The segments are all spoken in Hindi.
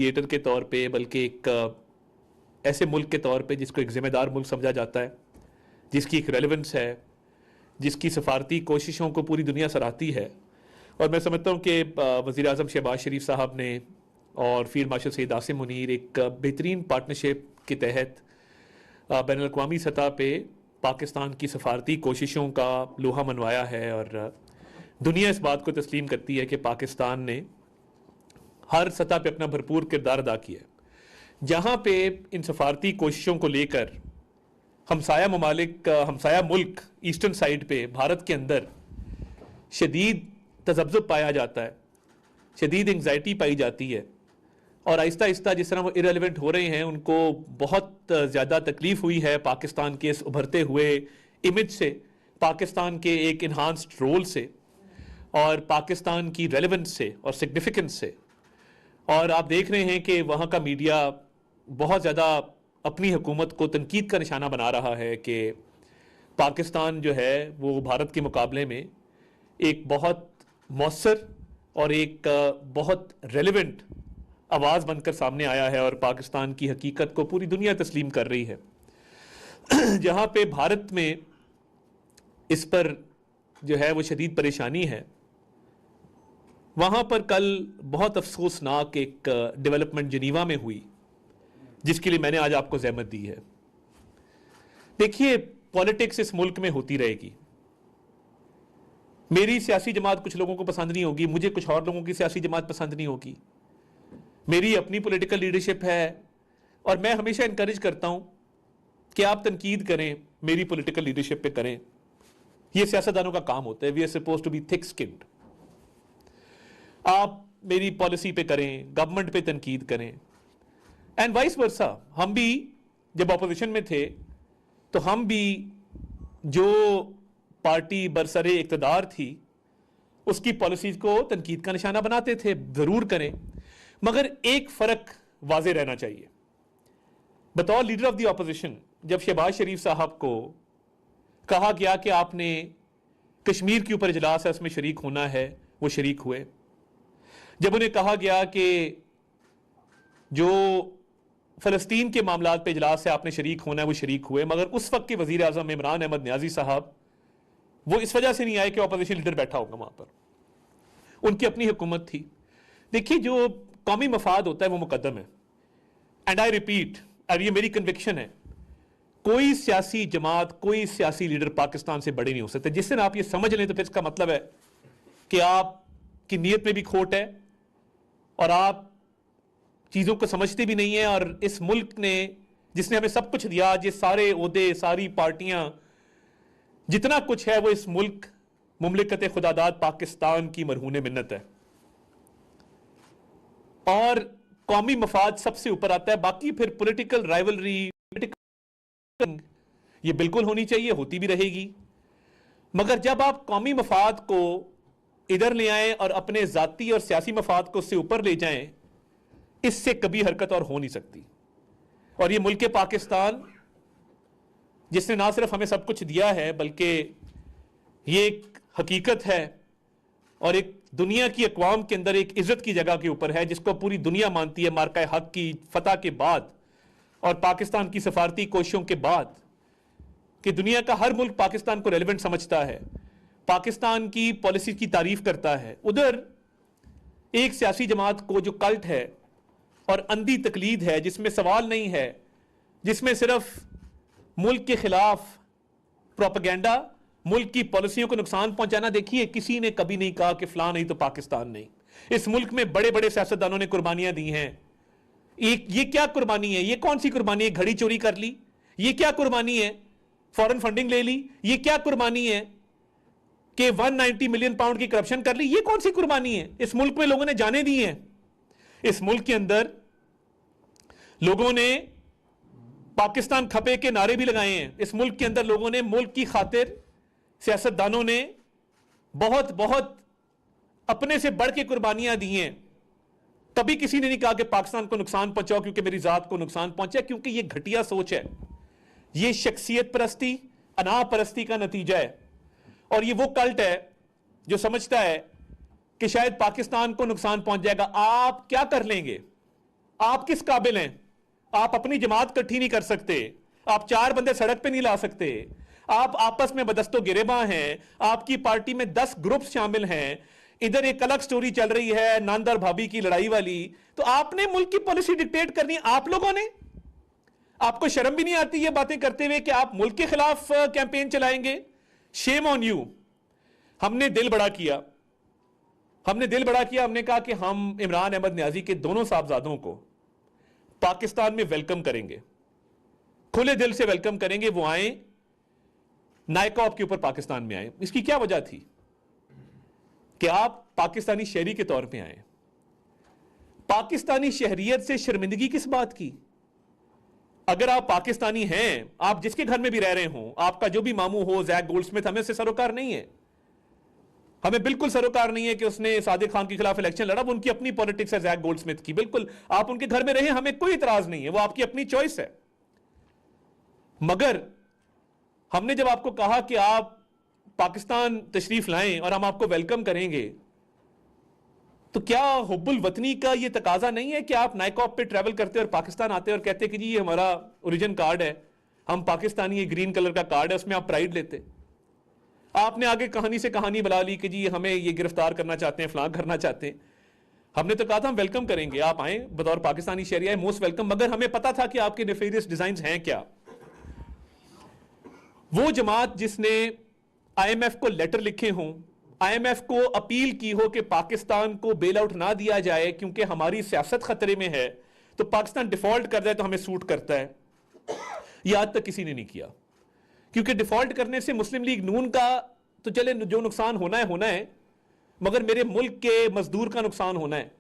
थिएटर के तौर पे, बल्कि एक ऐसे मुल्क के तौर पे जिसको एक जिम्मेदार मुल्क समझा जाता है, जिसकी एक रेलेवेंस है, जिसकी सफारती कोशिशों को पूरी दुनिया सराहती है। और मैं समझता हूँ कि वज़ीर आज़म शहबाज शरीफ साहब ने और फील्ड मार्शल सैयद आसिम मुनीर एक बेहतरीन पार्टनरशिप के तहत बैनुल अक़वामी सतह पे पाकिस्तान की सफारती कोशिशों का लोहा मनवाया है। और दुनिया इस बात को तस्लीम करती है कि पाकिस्तान ने हर सतह पे अपना भरपूर किरदार अदा किया। जहाँ पे इन सफारती कोशिशों को लेकर हमसाया ममालिक, हमसाया मुल्क ईस्टर्न साइड पे भारत के अंदर शदीद तज़ब्ज़ुब पाया जाता है, शदीद एंग्जाइटी पाई जाती है, और आहिस्ता आहिस्ता जिस तरह वो इरेलीवेंट हो रहे हैं, उनको बहुत ज़्यादा तकलीफ हुई है पाकिस्तान के इस उभरते हुए इमेज से, पाकिस्तान के एक इन्हांस्ड रोल से, और पाकिस्तान की रेलेवेंस से और सिग्निफिकेंस से। और आप देख रहे हैं कि वहाँ का मीडिया बहुत ज़्यादा अपनी हुकूमत को तनकीद का निशाना बना रहा है कि पाकिस्तान जो है वो भारत के मुकाबले में एक बहुत मौसर और एक बहुत रेलेवेंट आवाज़ बनकर सामने आया है, और पाकिस्तान की हकीकत को पूरी दुनिया तस्लीम कर रही है। जहाँ पे भारत में इस पर जो है वो शदीद परेशानी है, वहाँ पर कल बहुत अफसोसनाक एक डेवलपमेंट जनीवा में हुई, जिसके लिए मैंने आज आपको ज़हमत दी है। देखिए, पॉलिटिक्स इस मुल्क में होती रहेगी। मेरी सियासी जमात कुछ लोगों को पसंद नहीं होगी, मुझे कुछ और लोगों की सियासी जमात पसंद नहीं होगी, मेरी अपनी पॉलिटिकल लीडरशिप है, और मैं हमेशा इनकरेज करता हूं कि आप तनकीद करें, मेरी पॉलिटिकल लीडरशिप पे करें। यह सियासतदानों का काम होता है। We are supposed to be thick skinned. आप मेरी पॉलिसी पे करें, गवर्नमेंट पे तनकीद करें, एंड वाइस वर्सा। हम भी जब ऑपोजिशन में थे तो हम भी जो पार्टी बरसरे इक़्तिदार थी उसकी पॉलिसीज को तनकीद का निशाना बनाते थे। जरूर करें, मगर एक फर्क वाज़ेह रहना चाहिए। बतौर लीडर ऑफ द ऑपोजिशन, जब शहबाज शरीफ साहब को कहा गया कि आपने कश्मीर के ऊपर इजलास है उसमें शरीक होना है, वो शरीक हुए। जब उन्हें कहा गया कि जो फ़लस्तीन के मामलात पे इजलास है आपने शरीक होना है, वो शरीक हुए। मगर उस वक्त के वज़ीर आज़म इमरान अहमद न्याजी साहब वो इस वजह से नहीं आए कि ऑपोजिशन लीडर बैठा होगा वहां पर, उनकी अपनी हुकूमत थी। देखिए, जो कौमी मफाद होता है वो मुकद्दम है, एंड आई रिपीट, और ये मेरी कन्विक्शन है, कोई सियासी जमात, कोई सियासी लीडर पाकिस्तान से बड़े नहीं हो सकते। जिस दिन आप ये समझ लें तो फिर इसका मतलब है कि आपकी नीयत में भी खोट है और आप चीज़ों को समझते भी नहीं है। और इस मुल्क ने, जिसने हमें सब कुछ दिया, ये सारे ओहदे, सारी पार्टियां, जितना कुछ है, वो इस मुल्क मुमलिकत खुदादाद पाकिस्तान की मरहून मिन्नत है, और कौमी मफाद सबसे ऊपर आता है। बाकी फिर पॉलिटिकल राइवलरी, ये बिल्कुल होनी चाहिए, होती भी रहेगी। मगर जब आप कौमी मफाद को इधर ले आए और अपने जाती और सियासी मफाद को उससे ऊपर ले जाएं, इससे कभी हरकत और हो नहीं सकती। और ये मुल्क पाकिस्तान, जिसने ना सिर्फ हमें सब कुछ दिया है, बल्कि ये एक हकीकत है और एक दुनिया की अक़वाम के अंदर एक इज्जत की जगह के ऊपर है, जिसको पूरी दुनिया मानती है मार्का हक की फतह के बाद और पाकिस्तान की सफारती कोशिशों के बाद, कि दुनिया का हर मुल्क पाकिस्तान को रेलिवेंट समझता है, पाकिस्तान की पॉलिसी की तारीफ करता है। उधर एक सियासी जमात को जो कल्ट है और अंधी तकलीद है, जिसमें सवाल नहीं है, जिसमें सिर्फ मुल्क के खिलाफ प्रोपेगेंडा, मुल्क की पॉलिसियों को नुकसान पहुंचाना। देखिए, किसी ने कभी नहीं कहा कि फलां नहीं तो पाकिस्तान नहीं। इस मुल्क में बड़े बड़े सियासतदानों ने कुर्बानियां दी हैं। ये क्या कुर्बानी है? ये कौन सी कुर्बानी है? घड़ी चोरी कर ली? ये क्या कुर्बानी है? फॉरेन फंडिंग ले ली? ये क्या कुर्बानी है कि 190 मिलियन पाउंड की करप्शन कर ली? ये कौन सी कुर्बानी है? इस मुल्क में लोगों ने जाने दी हैं। इस मुल्क के अंदर लोगों ने पाकिस्तान खपे के नारे भी लगाए हैं। इस मुल्क के अंदर लोगों ने मुल्क की खातिर, सियासतदानों ने बहुत बहुत अपने से बढ़ के कुर्बानियां दी हैं। कभी किसी ने नहीं कहा कि पाकिस्तान को नुकसान पहुंचाओ क्योंकि मेरी जात को नुकसान पहुंचा, क्योंकि यह घटिया सोच है, यह शख्सियत परस्ती, अनाह परस्ती का नतीजा है। और यह वो कल्ट है जो समझता है कि शायद पाकिस्तान को नुकसान पहुंच जाएगा। आप क्या कर लेंगे? आप किस काबिल हैं? आप अपनी जमात इकट्ठी नहीं कर सकते, आप 4 बंदे सड़क पे नहीं ला सकते, आप आपस में बदस्तो गिरेबां हैं, आपकी पार्टी में 10 ग्रुप शामिल हैं, इधर एक अलग स्टोरी चल रही है नंद और भाभी की लड़ाई वाली। तो आपने मुल्क की पॉलिसी डिक्टेट करनी, आप लोगों ने। आपको शर्म भी नहीं आती ये बातें करते हुए कि आप मुल्क के खिलाफ कैंपेन चलाएंगे? Shame on you. हमने दिल बड़ा किया, हमने कहा कि हम इमरान अहमद न्याजी के दोनों साहबजादों को पाकिस्तान में वेलकम करेंगे, खुले दिल से वेलकम करेंगे। वो आए, नायकॉप के ऊपर पाकिस्तान में आए। इसकी क्या वजह थी कि आप पाकिस्तानी शहरी के तौर पे आए? पाकिस्तानी शहरियत से शर्मिंदगी किस बात की? अगर आप पाकिस्तानी हैं, आप जिसके घर में भी रह रहे हो, आपका जो भी मामू हो जैक गोल्डस्मिथ, हमें उससे सरोकार नहीं है, हमें बिल्कुल सरोकार नहीं है कि उसने सादिक खान के खिलाफ इलेक्शन लड़ा। वो उनकी अपनी पॉलिटिक्स है जैक गोल्डस्मिथ की, बिल्कुल आप उनके घर में रहे, हमें कोई इतराज नहीं है, वो आपकी अपनी चॉइस है। मगर हमने जब आपको कहा कि आप पाकिस्तान तशरीफ लाएं और हम आपको वेलकम करेंगे, तो क्या हुब्बुल वतनी का यह तकाजा नहीं है कि आप नायकॉप पे ट्रैवल करते और पाकिस्तान आते और कहते कि जी ये हमारा ओरिजिन कार्ड है, हम पाकिस्तानी, ये ग्रीन कलर का कार्ड है, उसमें आप प्राइड लेते। आपने आगे कहानी से कहानी बना ली कि जी हमें ये गिरफ्तार करना चाहते हैं, फलां करना चाहते हैं। हमने तो कहा था हम वेलकम करेंगे, आप आए बतौर पाकिस्तानी शहरी, आए, मोस्ट वेलकम। मगर हमें पता था कि आपके नेफेरियस डिजाइन्स हैं क्या। वो जमात जिसने IMF को लेटर लिखे हों, IMF को अपील की हो कि पाकिस्तान को बेल आउट ना दिया जाए क्योंकि हमारी सियासत खतरे में है, तो पाकिस्तान डिफॉल्ट कर जाए तो हमें सूट करता है, यह आज तक किसी ने नहीं किया। क्योंकि डिफॉल्ट करने से मुस्लिम लीग नून का तो चले जो नुकसान होना है, मगर मेरे मुल्क के मजदूर का नुकसान होना है,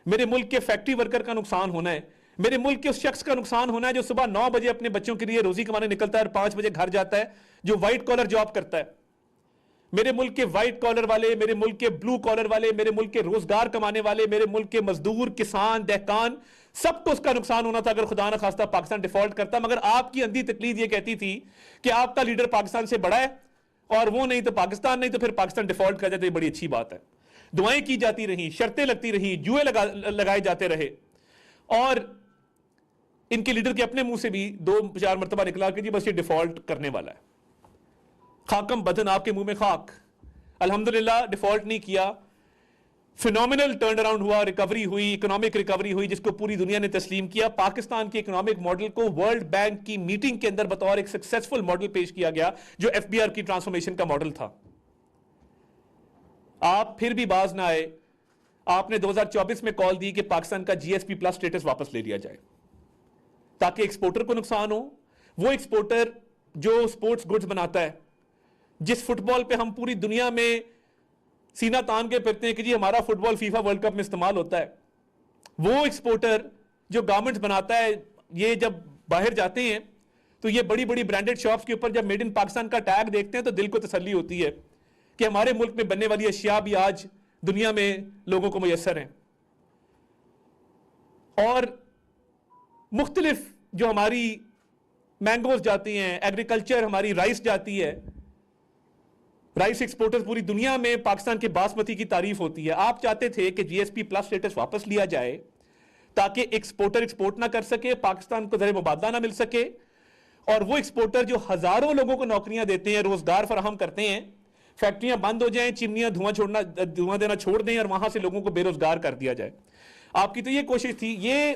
मेरे मुल्क के फैक्ट्री वर्कर का नुकसान होना है, मेरे मुल्क के उस शख्स का नुकसान होना है जो सुबह 9 बजे अपने बच्चों के लिए रोजी कमाने निकलता है और 5 बजे घर जाता है, जो व्हाइट कॉलर जॉब करता है। मेरे मुल्क के व्हाइट कॉलर वाले, मेरे मुल्क के ब्लू कॉलर वाले, मेरे मुल्क के रोजगार कमाने वाले, मेरे मुल्क के मजदूर, किसान, दहकान, सबको उसका नुकसान होना था अगर खुदा न खास्ता पाकिस्तान डिफॉल्ट करता। मगर आपकी अंधी तकलीद ये कहती थी कि आपका लीडर पाकिस्तान से बड़ा है और वो नहीं तो पाकिस्तान, नहीं तो फिर पाकिस्तान डिफॉल्ट कर जाए तो ये बड़ी अच्छी बात है। दुआएं की जाती रही, शर्तें लगती रही, जुए लगाए जाते रहे, और इनके लीडर के अपने मुंह से भी 2-4 मरतबा निकला कि जी बस ये डिफॉल्ट करने वाला है। खाकम बदन, आपके मुंह में खाक। अल्हम्दुलिल्लाह डिफॉल्ट नहीं किया, फिनोमिनल टर्न अराउंड हुआ, रिकवरी हुई, इकोनॉमिक रिकवरी हुई, जिसको पूरी दुनिया ने तस्लीम किया। पाकिस्तान के इकोनॉमिक मॉडल को वर्ल्ड बैंक की मीटिंग के अंदर बतौर एक सक्सेसफुल मॉडल पेश किया गया जो FBR की ट्रांसफॉर्मेशन का मॉडल था। आप फिर भी बाज ना आए। आपने 2024 में कॉल दी कि पाकिस्तान का GSP प्लस स्टेटस वापस ले लिया जाए ताकि एक्सपोर्टर को नुकसान हो। वो एक्सपोर्टर जो स्पोर्ट्स गुड्स बनाता है, जिस फुटबॉल पे हम पूरी दुनिया में सीना तान के फिरते हैं कि जी हमारा फुटबॉल फीफा वर्ल्ड कप में इस्तेमाल होता है, वो एक्सपोर्टर जो गारमेंट्स बनाता है, ये जब बाहर जाते हैं तो ये बड़ी बड़ी ब्रांडेड शॉप्स के ऊपर जब मेड इन पाकिस्तान का टैग देखते हैं तो दिल को तसल्ली होती है कि हमारे मुल्क में बनने वाली अशिया भी आज दुनिया में लोगों को मुयस्सर हैं। और मुख्तलिफ जो हमारी मैंगोज जाती हैं, एग्रीकल्चर, हमारी राइस जाती है, राइस एक्सपोर्टर्स पूरी दुनिया में पाकिस्तान के बासमती की तारीफ होती है। आप चाहते थे कि GSP प्लस स्टेटस वापस लिया जाए ताकि एक्सपोर्टर एक्सपोर्ट ना कर सके, पाकिस्तान को ज़र मुबादला ना मिल सके, और वो एक्सपोर्टर जो हजारों लोगों को नौकरियां देते हैं, रोजगार फराहम करते हैं, फैक्ट्रियां बंद हो जाएं, चिमनियां धुआं देना छोड़ दें और वहां से लोगों को बेरोजगार कर दिया जाए। आपकी तो ये कोशिश थी। ये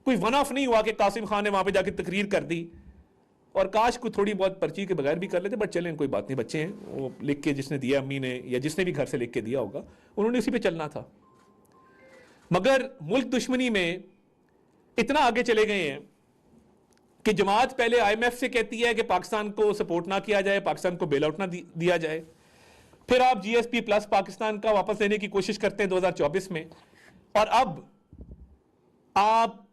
कोई वन ऑफ नहीं हुआ कि कासिम खान ने वहां पे जाके तकरीर कर दी, और काश को थोड़ी बहुत पर्ची के बगैर भी कर लेते, बट चलें कोई बात नहीं, बच्चे हैं, वो लिख के जिसने दिया, अम्मी ने या जिसने भी घर से लिख के दिया होगा, उन्होंने उसी पे चलना था। मगर मुल्क दुश्मनी में इतना आगे चले गए हैं कि जमात पहले IMF से कहती है कि पाकिस्तान को सपोर्ट ना किया जाए, पाकिस्तान को बेल आउट ना दिया जाए, फिर आप GSP प्लस पाकिस्तान का वापस लेने की कोशिश करते हैं 2024 में, और अब आप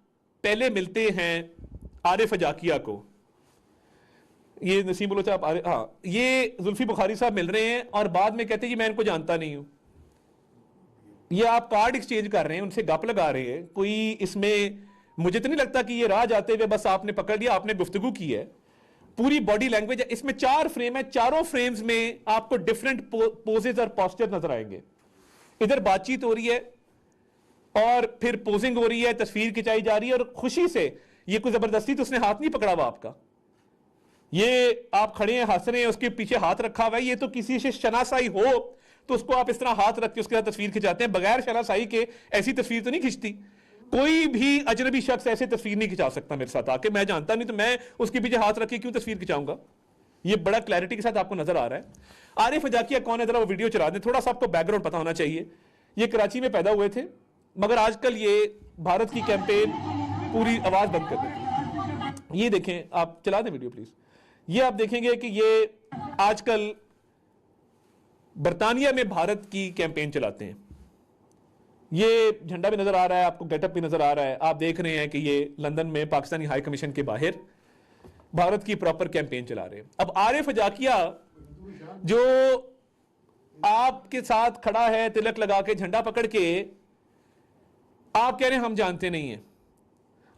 पहले मिलते हैं आरिफ अजाकिया को, ये नसीम बोलो आप, हाँ, ये जुल्फी बुखारी साहब मिल रहे हैं और बाद में कहते हैं कि मैं इनको जानता नहीं हूं। ये आप कार्ड एक्सचेंज कर रहे हैं, उनसे गप लगा रहे हैं, कोई इसमें मुझे तो नहीं लगता कि ये राह जाते हुए बस आपने पकड़ लिया, आपने गुफ्तगू की है। पूरी बॉडी लैंग्वेज है, इसमें 4 फ्रेम है, चारों फ्रेम्स में आपको डिफरेंट पोजेज और पोस्चर नजर आएंगे। इधर बातचीत हो रही है, और फिर पोजिंग हो रही है, तस्वीर खिंचाई जा रही है और खुशी से, ये कोई जबरदस्ती तो उसने हाथ नहीं पकड़ा हुआ आपका, ये आप खड़े हैं हंस रहे हैं, उसके पीछे हाथ रखा हुआ है, ये तो किसी से शनासाई हो तो उसको आप इस तरह हाथ रख के उसके साथ तस्वीर खिंचाते हैं, बगैर शनासाई के ऐसी तस्वीर तो नहीं खिंचती। कोई भी अजनबी शख्स ऐसे तस्वीर नहीं खिंचा सकता मेरे साथ आके, मैं जानता नहीं तो मैं उसके पीछे हाथ रख के क्यों तस्वीर खिंचाऊंगा। ये बड़ा क्लैरिटी के साथ आपको नजर आ रहा है। आरिफ अजाकिया कौन है, जरा वो वीडियो चला दें, थोड़ा सा आपको बैकग्राउंड पता होना चाहिए। ये कराची में पैदा हुए थे, मगर आजकल ये भारत की कैंपेन पूरी आवाज बंद कर देती। ये देखें, आप चला दें वीडियो प्लीज। ये आप देखेंगे कि ये आजकल बरतानिया में भारत की कैंपेन चलाते हैं। ये झंडा भी नजर आ रहा है आपको, गेटअप भी नजर आ रहा है। आप देख रहे हैं कि ये लंदन में पाकिस्तानी हाई कमीशन के बाहर भारत की प्रॉपर कैंपेन चला रहे हैं। अब आरिफ अजाकिया जो आपके साथ खड़ा है तिलक लगा के, झंडा पकड़ के, आप कह रहे हैं हम जानते नहीं हैं।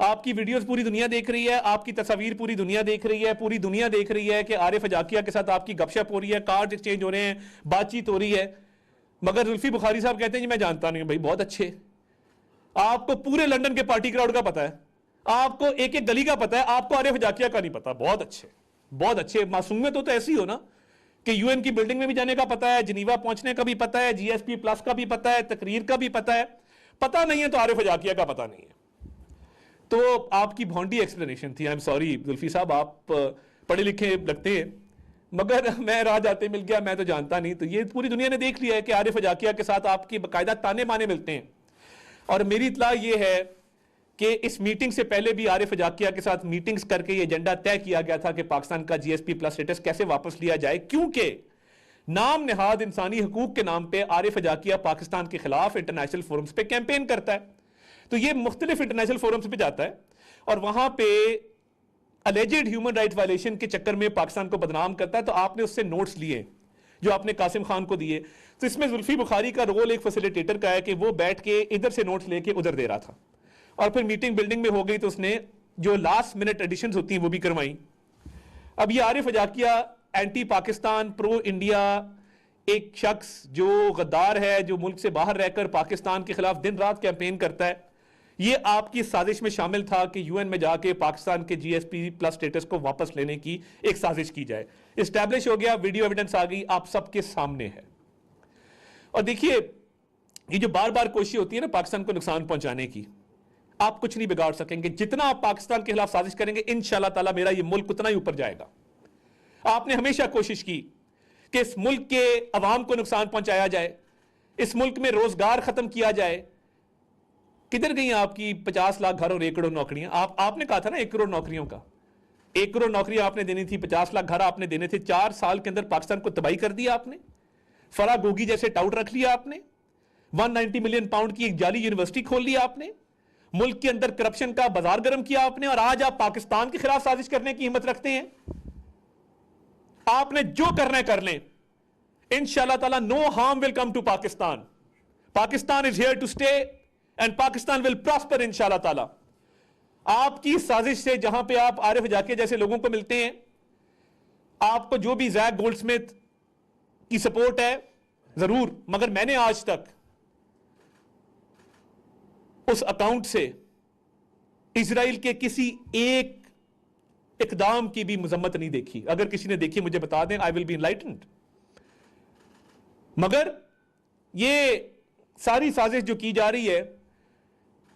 आपकी वीडियोस पूरी दुनिया देख रही है, आपकी तस्वीर पूरी दुनिया देख रही है, पूरी दुनिया देख रही है कि आरिफ अजाकिया के साथ आपकी गपशप हो रही है, कार्ड एक्सचेंज हो रहे हैं, बातचीत हो रही है। मगर जुल्फी बुखारी साहब कहते हैं जी मैं जानता नहीं। भाई बहुत अच्छे, आपको पूरे लंदन के पार्टी क्राउड का पता है, आपको एक एक गली का पता है, आपको आरिफ अजाकिया का नहीं पता। बहुत अच्छे, बहुत अच्छे। मासूमियत हो तो ऐसी हो ना कि यूएन की बिल्डिंग में भी जाने का पता है, जिनीवा पहुंचने का भी पता है, जीएसपी प्लस का भी पता है, तकरीर का भी पता है। पता नहीं है तो आरिफ अजाकिया का पता नहीं है। तो आपकी भौंडी एक्सप्लेनेशन थी। आई एम सॉरी जुल्फी साहब, आप पढ़े लिखे लगते हैं, मगर मैं राह जाते मिल गया, मैं तो जानता नहीं। तो ये पूरी दुनिया ने देख लिया है कि आरिफ अजाकिया के साथ आपकी बाकायदा ताने माने मिलते हैं। और मेरी इतला ये है कि इस मीटिंग से पहले भी आरिफ अजाकिया के साथ मीटिंग्स करके ये एजेंडा तय किया गया था कि पाकिस्तान का जीएसपी प्लस स्टेटस कैसे वापस लिया जाए, क्योंकि नाम निहाद इंसानी हकूक के नाम पे आरिफ अजाकिया पाकिस्तान के खिलाफ इंटरनेशनल फोरम्स पे कैंपेन करता है। तो ये मुख्तलिफ इंटरनेशनल फोरम्स पे जाता है और वहां पे अलेजेड ह्यूमन राइट वायलेशन के चक्कर में पाकिस्तान को बदनाम करता है। तो आपने उससे नोट्स लिए जो आपने कासिम खान को दिए। तो इसमें जुल्फी बुखारी का रोल एक फैसिलिटेटर का है कि वो बैठ के इधर से नोट्स लेके उधर दे रहा था, और फिर मीटिंग बिल्डिंग में हो गई तो उसने जो लास्ट मिनट एडिशन होती हैं वो भी करवाई। अब ये Arif Aajakia anti Pakistan, pro India एक शख्स जो गद्दार है, जो मुल्क से बाहर रहकर पाकिस्तान के खिलाफ दिन रात कैंपेन करता है, ये आपकी साजिश में शामिल था कि यूएन में जाके पाकिस्तान के जीएसपी प्लस स्टेटस को वापस लेने की एक साजिश की जाए। इस्टेब्लिश हो गया, वीडियो एविडेंस आ गई, आप सबके सामने है। और देखिए, ये जो बार बार कोशिश होती है ना पाकिस्तान को नुकसान पहुंचाने की, आप कुछ नहीं बिगाड़ सकेंगे। जितना आप पाकिस्तान के खिलाफ साजिश करेंगे, इंशाल्लाह ताला मेरा ये मुल्क उतना ही ऊपर जाएगा। आपने हमेशा कोशिश की कि इस मुल्क के अवाम को नुकसान पहुंचाया जाए, इस मुल्क में रोजगार खत्म किया जाए। किधर गई आपकी 50 लाख घर और 1 करोड़ नौकरियां? आपने कहा था ना 1 करोड़ नौकरियों का, 1 करोड़ नौकरियां आपने देनी थी, 50 लाख घर आपने देने थे। 4 साल के अंदर पाकिस्तान को तबाही कर दिया आपने। फराह गोगी जैसे टाउट रख लिया आपने। 190 मिलियन पाउंड की एक जाली यूनिवर्सिटी खोल ली आपने। मुल्क के अंदर करप्शन का बाजार गर्म किया आपने, और आज आप पाकिस्तान के खिलाफ साजिश करने की हिम्मत रखते हैं। आपने जो करना है कर लें, इंशाल्लाह ताला no harm will come to Pakistan. Pakistan is here to stay and Pakistan will prosper इंशाल्लाह ताला। आपकी साजिश से जहां पे आप आरिफ अजाकिया जैसे लोगों को मिलते हैं, आपको जो भी जैक गोल्डस्मिथ की सपोर्ट है जरूर, मगर मैंने आज तक उस अकाउंट से इजराइल के किसी एक इकदाम की भी मजम्मत नहीं देखी। अगर किसी ने देखी मुझे बता दें, आई विल बी इनलाइटेंड। मगर ये सारी साजिश जो की जा रही है,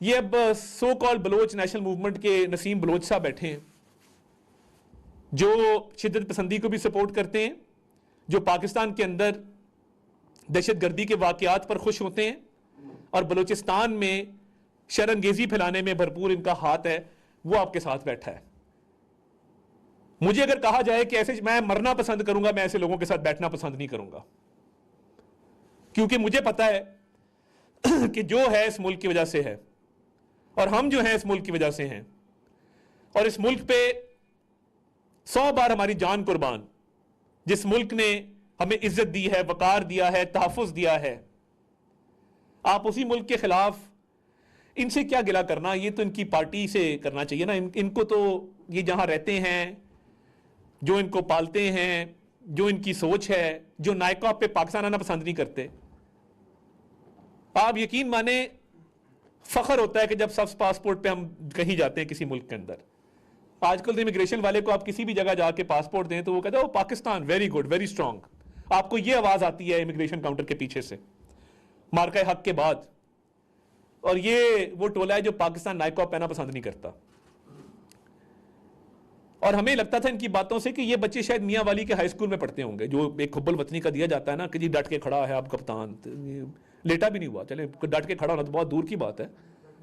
ये अब सो कॉल बलोच नेशनल मूवमेंट के नसीम बलोच साहब बैठे हैं, जो शिद्दत पसंदी को भी सपोर्ट करते हैं, जो पाकिस्तान के अंदर दहशतगर्दी के वाकयात पर खुश होते हैं, और बलोचिस्तान में शरंगेजी फैलाने में भरपूर इनका हाथ है, वो आपके साथ बैठा है। मुझे अगर कहा जाए कि ऐसे मैं मरना पसंद करूंगा, मैं ऐसे लोगों के साथ बैठना पसंद नहीं करूंगा, क्योंकि मुझे पता है कि जो है इस मुल्क की वजह से है, और हम जो हैं इस मुल्क की वजह से हैं, और इस मुल्क पे 100 बार हमारी जान कुर्बान। जिस मुल्क ने हमें इज्जत दी है, वकार दिया है, तहफ़्फ़ुज़ दिया है, आप उसी मुल्क के खिलाफ इनसे क्या गिला करना? ये तो इनकी पार्टी से करना चाहिए ना। इनको तो ये जहां रहते हैं, जो इनको पालते हैं, जो इनकी सोच है, जो नायका पे पाकिस्तान आना पसंद नहीं करते। आप यकीन माने फख्र होता है कि जब सब पासपोर्ट पे हम कहीं जाते हैं किसी मुल्क के अंदर। आजकल तो इमिग्रेशन वाले को आप किसी भी जगह जाके पासपोर्ट दें तो वो कहते हैं oh Pakistan very good very strong. आपको ये आवाज आती है इमिग्रेशन काउंटर के पीछे से मार्का हक के बाद। और ये वो टोला है जो पाकिस्तान नाइकॉब पहना पसंद नहीं करता। और हमें लगता था इनकी बातों से कि ये बच्चे शायद मियाँ वाली के हाई स्कूल में पढ़ते होंगे, जो एक हुब्बुल वतनी का दिया जाता है ना कि जी डट के खड़ा है आप कप्तान। लेटा भी नहीं हुआ, चले डट के खड़ा होना तो बहुत दूर की बात है,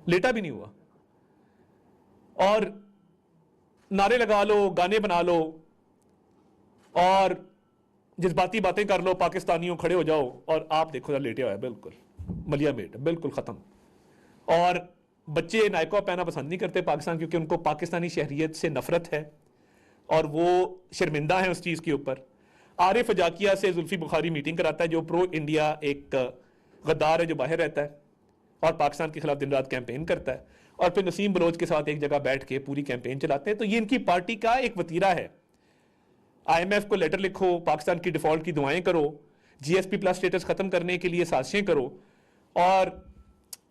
लेटा भी नहीं हुआ। और नारे लगा लो, गाने बना लो और जज्बाती बातें कर लो, पाकिस्तानियों खड़े हो जाओ, और आप देखो लेटे हुआ है बिल्कुल मलिया मेट, बिल्कुल खत्म। और बच्चे नाइकॉब पहना पसंद नहीं करते पाकिस्तान, क्योंकि उनको पाकिस्तानी शहरियत से नफरत है और वो शर्मिंदा है उस चीज़ के ऊपर। आरिफ अजाकिया से जुल्फी बुखारी मीटिंग कराता है, जो प्रो इंडिया एक गद्दार है जो बाहर रहता है और पाकिस्तान के खिलाफ दिन रात कैंपेन करता है, और फिर नसीम बलोच के साथ एक जगह बैठ के पूरी कैंपेन चलाते हैं। तो ये इनकी पार्टी का एक वतीरा है। IMF को लेटर लिखो, पाकिस्तान की डिफॉल्ट की दुआएं करो, GSP+ स्टेटस खत्म करने के लिए साजिशें करो। और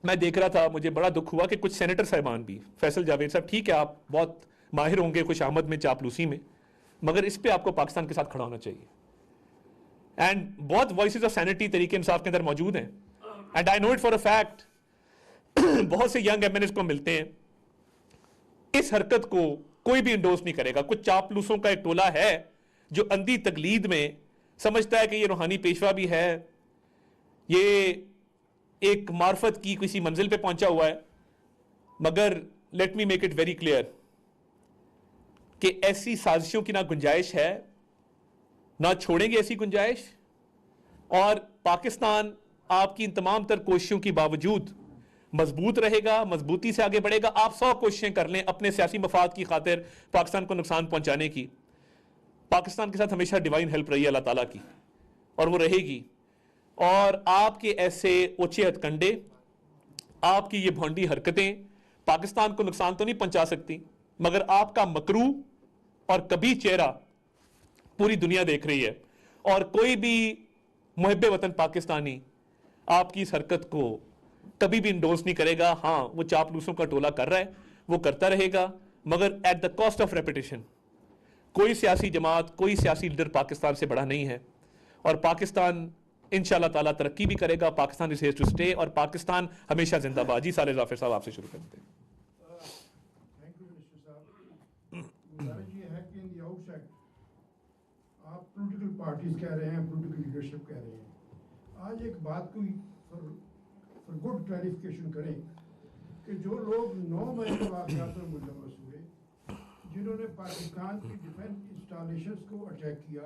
मैं देख रहा था, मुझे बड़ा दुख हुआ कि कुछ सेनेटर साहिबान भी, फैसल जावेद साहब, ठीक है आप बहुत माहिर होंगे खुश आमद में, चापलूसी में, मगर इस पे आपको पाकिस्तान के साथ खड़ा होना चाहिए। एंड बहुत वॉइसेस ऑफ सैनिटी, तरीके इंसाफ के अंदर मौजूद हैं, and I know it for a fact. बहुत से यंग MNAs को मिलते हैं, इस हरकत को कोई भी इंडोर्स नहीं करेगा। कुछ चापलूसों का एक टोला है जो अंधी तकलीद में समझता है कि ये रूहानी पेशवा भी है, ये एक मार्फत की किसी मंजिल पे पहुंचा हुआ है। मगर let me make it very clear कि ऐसी साजिशों की ना गुंजाइश है, ना छोड़ेंगे ऐसी गुंजाइश। और पाकिस्तान आपकी इन तमाम तर कोशिशों की बावजूद मजबूत रहेगा, मजबूती से आगे बढ़ेगा। आप 100 कोशिशें कर लें अपने सियासी मफाद की खातिर पाकिस्तान को नुकसान पहुंचाने की, पाकिस्तान के साथ हमेशा डिवाइन हेल्प रही है अल्लाह ताला की, और वो रहेगी। और आपके ऐसे ओछे हथकंडे, आपकी ये भोंडी हरकतें पाकिस्तान को नुकसान तो नहीं पहुंचा सकती, मगर आपका मकरू और कभी चेहरा पूरी दुनिया देख रही है। और कोई भी मुहिब्बे वतन पाकिस्तानी आपकी इस हरकत को कभी भी इंडोर्स नहीं करेगा। हाँ, वो चापलूसों का टोला कर रहा है, वो करता रहेगा, मगर at the cost of repetition. कोई सियासी जमात, कोई सियासी लीडर पाकिस्तान से बड़ा नहीं है, और पाकिस्तान इंशाल्लाह ताला तरक्की भी करेगा। Pakistan is here to stay, और पाकिस्तान हमेशा जिंदाबाद। जी साले जाफिर साहब आपसे शुरू करते हैं। थैंक यू मिनिस्टर साहब। गुजारिश ये है कि इन द आउटसेट आप पॉलिटिकल पार्टीज कह रहे हैं, पॉलिटिकल लीडरशिप कह रहे हैं, आज एक बात को फॉर गुड क्लैरिफिकेशन करें कि जो लोग 9 मई के वाक़यात में मुलव्वस हुए, जिन्होंने पाकिस्तान की डिफेंस इंस्टॉलेशंस को अटैक किया,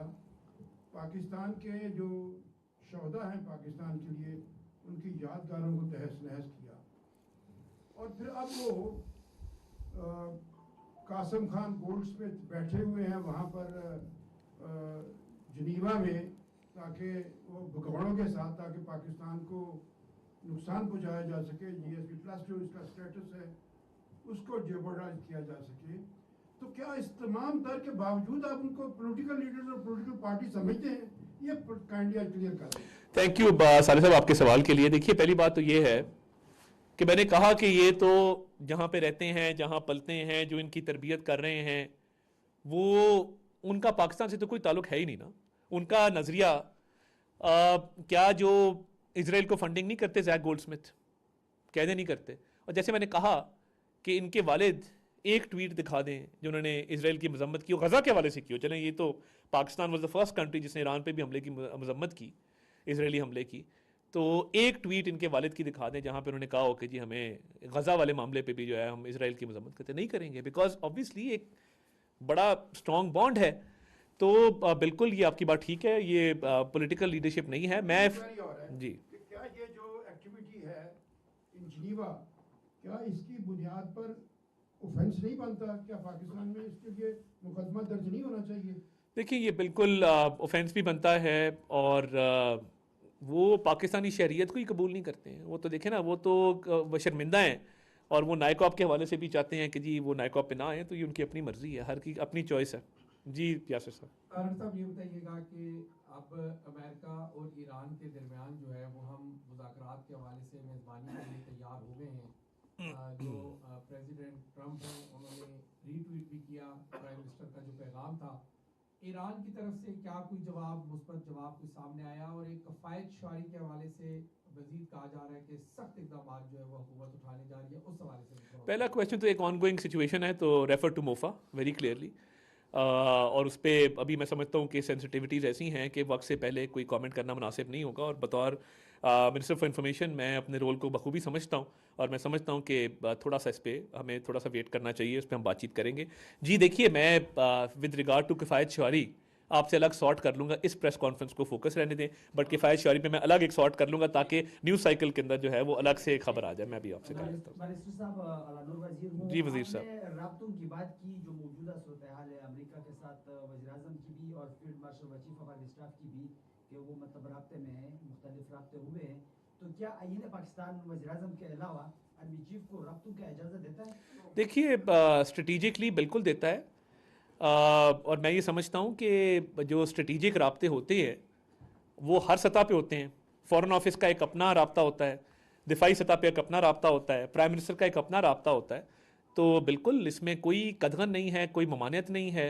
पाकिस्तान के जो शोहदा हैं पाकिस्तान के लिए, उनकी यादगारों को तहस नहस किया, और फिर अब वो कासम खान गोल्डस्मिथ बैठे हुए हैं वहाँ पर जनीवा में, ताकि वो भगौड़ों के साथ, ताकि पाकिस्तान को नुकसान पहुँचाया जा सके, GSP+ जो इसका स्टेटस है उसको जेबरडाइज किया जा सके। तो क्या इस तमाम तर के बावजूद आप उनको पॉलिटिकल लीडर्स और पॉलिटिकल पार्टी समझते हैं? ये काइंडली क्लियर कर दें। थैंक यू साले साहब आपके सवाल के लिए। देखिए, पहली बात तो ये है कि मैंने कहा कि ये तो जहाँ पे रहते हैं, जहाँ पलते हैं, जो इनकी तरबियत कर रहे हैं, वो उनका पाकिस्तान से तो कोई ताल्लुक है ही नहीं ना। उनका नज़रिया क्या जो इसराइल को फंडिंग नहीं करते जैक गोल्डस्मिथ, कहते नहीं करते। और जैसे मैंने कहा कि इनके वालिद एक ट्वीट दिखा दें जो उन्होंने इसराइल की मजम्मत की, गज़ा के हवाले से की हो। चलें, ये तो Pakistan was the first country जिसने ईरान पे भी हमले की मजम्मत की, इसराइली हमले की। तो एक ट्वीट इनके वालिद की दिखा दें जहाँ पे उन्होंने कहा हो कि जी हमें गज़ा वाले मामले पे भी जो है हम इसराइल की मजम्मत करते नहीं करेंगे, बिकॉज ऑब्वियसली एक बड़ा स्ट्रॉन्ग बॉन्ड है। तो बिल्कुल ये आपकी बात ठीक है, ये पॉलिटिकल लीडरशिप नहीं है। मैं जी क्या ये जो एक्टिविटी है इन जिनीवा, क्या इसकी बुनियाद पर ऑफेंस नहीं बनता? क्या पाकिस्तान में इसके लिए मुकदमा दर्ज नहीं होना चाहिए? देखिए, ये बिल्कुल ऑफेंस भी बनता है, और वो पाकिस्तानी शहरियत को ही कबूल नहीं करते हैं। वो तो देखें ना, वो तो वो शर्मिंदा हैं, और वो नाइकॉब के हवाले से भी चाहते हैं कि जी वो नाइकॉब पे ना आए। तो ये उनकी अपनी मर्जी है, हर की अपनी चॉइस है। जी यासिर साहब। तारड़ साहब, ये बताइएगा कि अब अमेरिका और ईरान के दरमियान जो है वो हम मुज़ाकरात के हवाले से मेज़बानी के लिए तैयार हो गए हैं, जो प्रेसिडेंट ट्रंप हैं उन्होंने रीट्वीट भी किया प्राइम मिनिस्टर का जो पैगाम था। ईरान की तरफ से क्या कोई जवाब, मुस्बत जवाब कोई सामने आया? और एक कफ़ायत शुआरी के हवाले से मजीद कहा जा रहा है कि सख्त इक़दाम जो है वो हुकूमत उठाने जा रही है, उस हवाले से पहला क्वेश्चन तो एक ऑनगोइंग सिचुएशन है, तो refer to MOFA very clearly. और उस पर अभी मैं समझता हूँ कि सेंसिटिविटीज़ ऐसी हैं कि वक्त से पहले कोई कमेंट करना मुनासिब नहीं होगा। और बतौर मिनिस्टर फॉर इंफॉर्मेशन मैं अपने रोल को बखूबी समझता हूँ, और मैं समझता हूँ कि थोड़ा सा इस पर हमें थोड़ा सा वेट करना चाहिए, इस पर हम बातचीत करेंगे। जी देखिए, मैं विद रिगार्ड टू किफ़ायत शुआरी आपसे अलग सॉर्ट कर लूँगा, इस प्रेस कॉन्फ्रेंस को फोकस रहने दें, बट किफ़ायत शुआरी पे मैं अलग एक सॉर्ट कर लूँगा ताकि न्यूज़ साइकिल के अंदर जो है वो अलग से खबर आ जाए। मैं भी आपसे कर लेता हूँ। बैरिस्टर साहब, अलानुर वजीर हूँ। जी वजीर साहब। आपने राब्तों की बात की, जो मौजूदा सूरत हाल है अमेरिका के साथ, वज़ीर-ए-आज़म की भी और फील्ड मार्शल व चीफ ऑफ आर्मी स्टाफ की भी, कि वो मतलब राब्ते में हैं, मुख्तलिफ राब्ते हुए हैं। तो क्या आईन पाकिस्तान वज़ीर-ए-आज़म के अलावा आर्मी चीफ को राब्तों की इजाज़त देता है? देखिए, स्ट्रेटिजिकली बिल्कुल देता है। और मैं ये समझता हूँ कि जो स्ट्रेटिजिक राब्ते होते हैं वो हर सतह पे होते हैं। फॉरेन ऑफिस का एक अपना राब्ता होता है, दिफाई सतह पे एक अपना राब्ता होता है, प्राइम मिनिस्टर का एक अपना राब्ता होता है। तो बिल्कुल इसमें कोई कदगन नहीं है, कोई ममानियत नहीं है,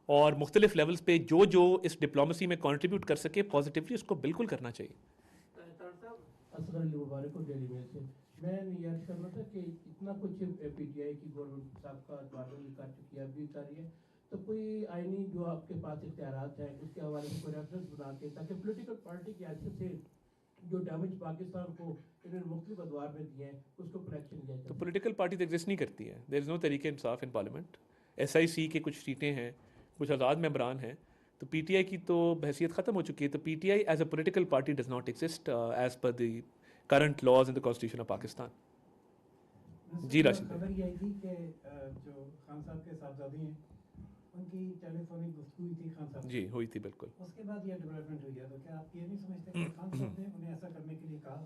और मुख्तलिफ लेवल्स पे जो जो इस डिप्लोमेसी में कंट्रीब्यूट कर सके पॉजिटिवली उसको बिल्कुल करना चाहिए। असगर अली मुबारक को डेली मेल से मैं नियाज करना था कि इतना कुछ पीटीआई की गवर्नमेंट साहब का बादल कर चुकी है, अभी कर रही है, तो कोई आईनी जो आपके पास इख्तियारात हैं उसके हवाले से कोई रेफरेंस बना के, ताकि पॉलिटिकल पार्टी की हैसियत से जो डैमेज पाकिस्तान को इन्होंने मुख्तलिफ अदवार में दिए हैं उसको प्रोटेक्शन दिया तो जाए। पॉलिटिकल पार्टी तो एग्जिस्ट नहीं करती है, देयर इज़ नो तरीके इंसाफ इन पार्लियामेंट। SIC के कुछ सीटें हैं, कुछ आज़ाद मेंबरान हैं, तो PTI की तो हैसियत ख़त्म हो चुकी है। तो PTI as a political party does not exist as per the current laws in the constitution of Pakistan. जी राशिद भाई। खबर ये आई थी कि जो खान साहब के साहबजादी हैं उनकी टेलीफोनिक गुफ्तगू हुई थी खान साहब जी हुई थी बिल्कुल। उसके बाद ये डेवलपमेंट हुई है। तो क्या आप ये नहीं समझते कि खान साहब ने उन्हें ऐसा करने के लिए कहा?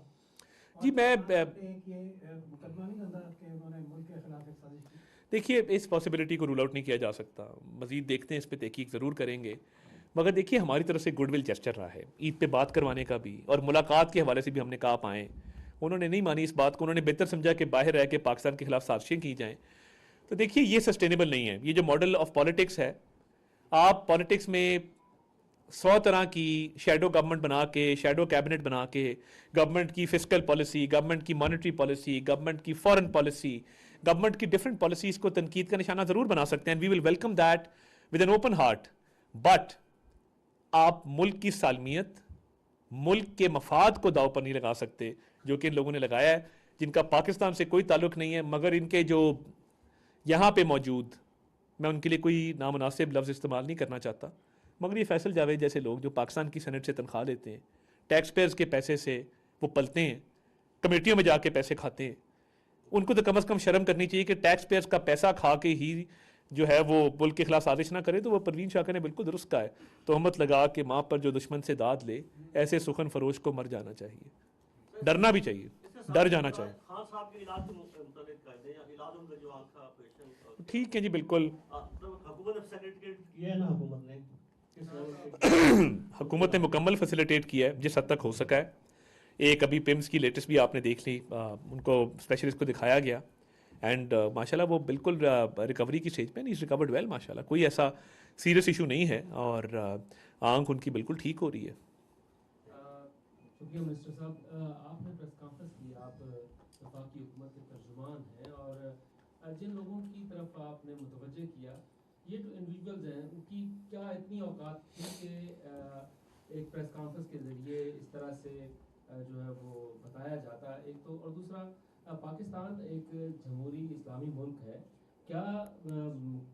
जी मैं एक ये मुकदमा नहीं बनता कि उन्होंने मुल्क के खिलाफ एक साजिश की? देखिए, इस पॉसिबिलिटी को रूल आउट नहीं किया जा सकता, मज़ीद देखते हैं, इस पर तहकीक ज़रूर करेंगे। मगर देखिए, हमारी तरफ से गुडविल जेस्चर रहा है, ईद पे बात करवाने का भी, और मुलाकात के हवाले से भी हमने कहा आप आएँ। उन्होंने नहीं मानी इस बात को, उन्होंने बेहतर समझा कि बाहर रह के पाकिस्तान के खिलाफ साजिशें की जाएँ। तो देखिए, ये सस्टेनेबल नहीं है। ये जो मॉडल ऑफ पॉलिटिक्स है, आप पॉलिटिक्स में 100 तरह की शेडो गवर्नमेंट बना के, शेडो कैबिनेट बना के, गवर्नमेंट की फिस्कल पॉलिसी, गवर्नमेंट की मॉनेटरी पॉलिसी, गवर्नमेंट की फॉरेन पॉलिसी, गवर्नमेंट की डिफरेंट पॉलिसीज़ को तनकीद का निशाना ज़रूर बना सकते हैं, we will welcome that with an open heart. But आप मुल्क की सालमियत, मुल्क के मफाद को दाव पर नहीं लगा सकते, जो कि इन लोगों ने लगाया है, जिनका पाकिस्तान से कोई ताल्लुक नहीं है, मगर इनके जो यहाँ पे मौजूद, मैं उनके लिए कोई नामुनासिब लफ्ज़ इस्तेमाल नहीं करना चाहता, मगर ये फैसल जावेद जैसे लोग जो पाकिस्तान की सेनेट से तनख्वाह लेते हैं, टैक्स पेयर्स के पैसे से वो पलते हैं, कमेटियों में जाके पैसे खाते हैं, उनको तो कम से कम शर्म करनी चाहिए कि टैक्स पेयर्स का पैसा खा के ही जो है वो मुल्क के खिलाफ साजिश ना करे। तो वो परवीन शाकर ने बिल्कुल दुरुस्त कहा है, तोहमत लगा के माँ पर जो दुश्मन से दाद ले, ऐसे सुखन फरोश को मर जाना चाहिए, डरना भी चाहिए, डर जाना चाहिए। खान साहब के इलाज के मुताबिक कर दें, या इलाज उनका जो आँख का ऑपरेशन, ठीक है जी, बिल्कुल। हुकूमत ने फैसिलिटेट किया है ना, हुकूमत ने हुकूमत ने मुकम्मल फैसिलिटेट किया है जिस हद तक हो सका है। एक अभी पिम्स की लेटेस्ट भी आपने देख ली, उनको स्पेशलिस्ट को दिखाया गया, एंड माशाल्लाह वो बिल्कुल रिकवरी की स्टेज पे, इज़ रिकवर्ड वेल माशाल्लाह, कोई ऐसा सीरियस इशू नहीं है, और आंख उनकी बिल्कुल ठीक हो रही है। शुक्रिया मिनिस्टर साहब, आपने प्रेस कॉन्फ्रेंस की, आप वफाकी हुकूमत के तर्जुमान हैं, और जिन लोगों की तरफ आपने मुतवज्जे किया, ये जो इंडिविजुअल्स हैं उनकी क्या इतनी औकात थी कि एक प्रेस कॉन्फ्रेंस के ज़रिए इस तरह से जो है वो बताया जाता, एक तो, और दूसरा पाकिस्तान एक जमहूरी इस्लामी मुल्क है, क्या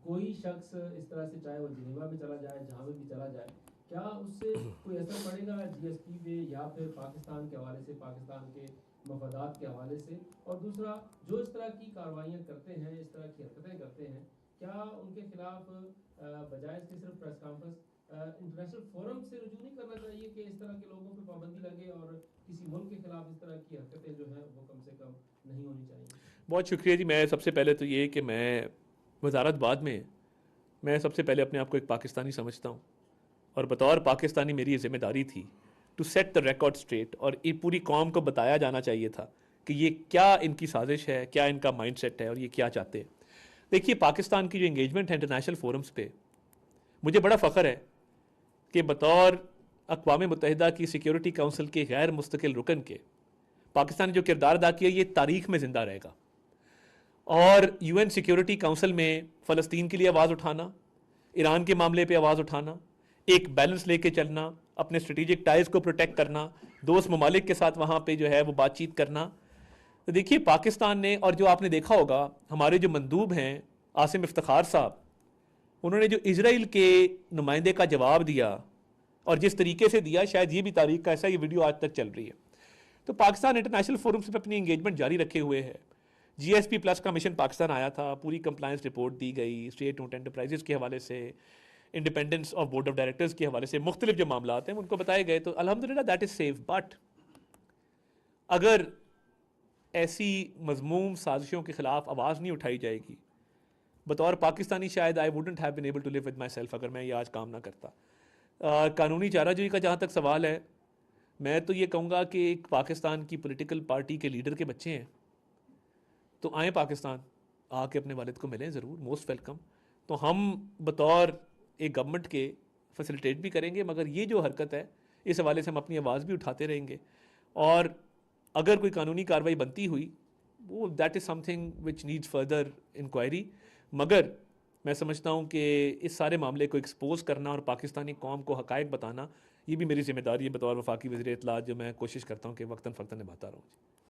कोई शख्स इस तरह से, चाहे वो जिनेवा में चला जाए, जहाँ में भी चला जाए, क्या उससे कोई असर पड़ेगा GSP पे, या फिर पाकिस्तान के हवाले से, पाकिस्तान के मफादात के हवाले से? और दूसरा, जो इस तरह की कार्रवाइयाँ करते हैं, इस तरह की हरकतें करते हैं, क्या उनके खिलाफ बजाय इसके सिर्फ प्रेस कॉन्फ्रेंस इंटरनेशनल फोरम से रुजू नहीं करना चाहिए कि इस तरह के लोगों पर पाबंदी लगे, और किसी मुल्क के खिलाफ इस तरह की हरकतें जो हैं वो कम से कम नहीं होनी चाहिए? बहुत शुक्रिया जी। मैं सबसे पहले तो ये कि मैं वजारत बाद में, मैं सबसे पहले अपने आप को एक पाकिस्तानी समझता हूँ, और बतौर पाकिस्तानी मेरी ये जिम्मेदारी थी to set the record straight, और ये पूरी कौम को बताया जाना चाहिए था कि ये क्या इनकी साजिश है, क्या इनका माइंडसेट है और ये क्या चाहते हैं। देखिए, पाकिस्तान की जो इंगेजमेंट है इंटरनेशनल फोरम्स पे, मुझे बड़ा फ़ख्र है कि बतौर अक़वाम मुत्तहिदा की सिक्योरिटी काउंसिल के गैर मुस्तकिल रुकन के पाकिस्तान ने जो किरदार अदा किया ये तारीख में ज़िंदा रहेगा। और यूएन सिक्योरिटी काउंसिल में फ़लस्तीन के लिए आवाज़ उठाना, ईरान के मामले पे आवाज़ उठाना, एक बैलेंस लेके चलना, अपने स्ट्रेटेजिक टाइज को प्रोटेक्ट करना, दोस्त ममालिक के साथ वहाँ पे जो है वो बातचीत करना। तो देखिए, पाकिस्तान ने, और जो आपने देखा होगा हमारे जो मंदूब हैं आसिम इफ्तिखार साहब, उन्होंने जो इजराइल के नुमाइंदे का जवाब दिया और जिस तरीके से दिया, शायद ये भी तारीख का ऐसा ये वीडियो आज तक चल रही है। तो पाकिस्तान इंटरनेशनल फोरम्स पे अपनी इंगेजमेंट जारी रखे हुए है। जीएसपी प्लस का मिशन पाकिस्तान आया था, पूरी कंप्लायंस रिपोर्ट दी गई, स्टेट ओन्ड एंटरप्राइजेस के हवाले से, independence of board of directors के हवाले से मुख्तलिफ जो मामला हैं उनको बताए गए। तो अल्हम्दुलिल्लाह दैट इज़ सेफ। बट अगर ऐसी मजमूम साजिशों के खिलाफ आवाज़ नहीं उठाई जाएगी, बतौर पाकिस्तानी शायद I wouldn't have been able to live with myself अगर मैं ये आज काम ना करता। कानूनी चाराजोई का जहाँ तक सवाल है, मैं तो ये कहूँगा कि एक पाकिस्तान की पॉलिटिकल पार्टी के लीडर के बच्चे हैं तो आएँ पाकिस्तान, आके अपने वालिद को मिलें, ज़रूर, मोस्ट वेलकम। तो हम बतौर एक गवर्नमेंट के फैसिलिटेट भी करेंगे, मगर ये जो हरकत है इस हवाले से हम अपनी आवाज़ भी उठाते रहेंगे। और अगर कोई कानूनी कार्रवाई बनती हुई, वो that is something which needs further inquiry. मगर मैं समझता हूँ कि इस सारे मामले को एक्सपोज करना और पाकिस्तानी कौम को हक़ाइक़ बताना, ये भी मेरी जिम्मेदारी है बतौर वफाकी वज़ीर इत्तलात, जो मैं कोशिश करता हूँ कि वक्तन फ़क्तन निभाता रहूँ।